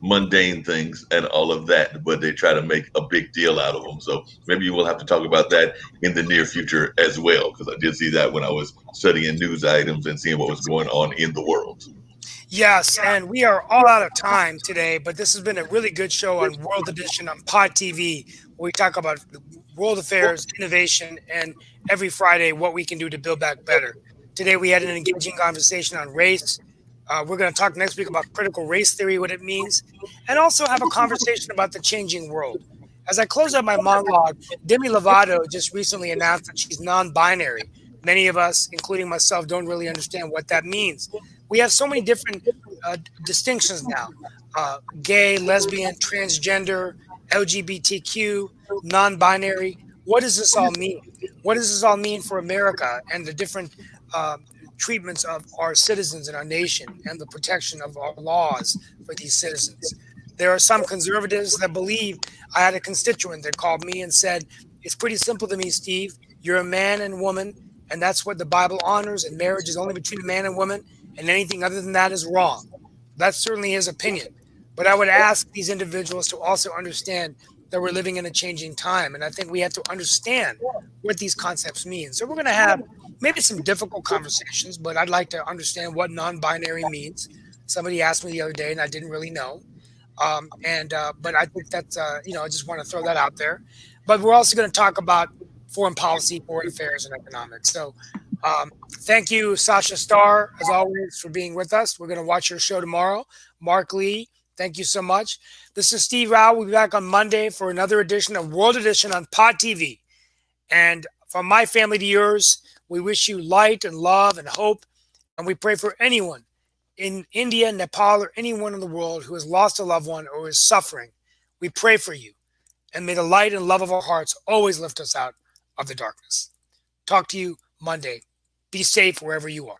mundane things and all of that, but they try to make a big deal out of them. So maybe we'll have to talk about that in the near future as well, because I did see that when I was studying news items and seeing what was going on in the world. Yes, and we are all out of time today, but this has been a really good show on World Edition on Pod TV, where we talk about world affairs, innovation, and every Friday what we can do to build back better. Today we had an engaging conversation on race. We're going to talk next week about critical race theory, what it means, and also have a conversation about the changing world. As I close out my monologue, Demi Lovato just recently announced that she's non-binary. Many of us, including myself, don't really understand what that means. We have so many different distinctions now. Gay, lesbian, transgender, LGBTQ, non-binary. What does this all mean? What does this all mean for America and the different treatments of our citizens in our nation and the protection of our laws for these citizens? There are some conservatives that believe. I had a constituent that called me and said, It's pretty simple to me, Steve. You're a man and woman, and that's what the Bible honors, and marriage is only between a man and woman, and anything other than that is wrong. That's certainly his opinion. But I would ask these individuals to also understand that we're living in a changing time. And I think we have to understand what these concepts mean. So we're going to have maybe some difficult conversations, but I'd like to understand what non-binary means. Somebody asked me the other day, and I didn't really know. But I think that's I just want to throw that out there. But we're also going to talk about foreign policy, foreign affairs, and economics. So thank you, Sasha Starr, as always, for being with us. We're going to watch your show tomorrow. Mark Lee, thank you so much. This is Steve Rao. We'll be back on Monday for another edition of World Edition on Pod TV. And from my family to yours, we wish you light and love and hope. And we pray for anyone in India, Nepal, or anyone in the world who has lost a loved one or is suffering. We pray for you. And may the light and love of our hearts always lift us out of the darkness. Talk to you Monday. Be safe wherever you are.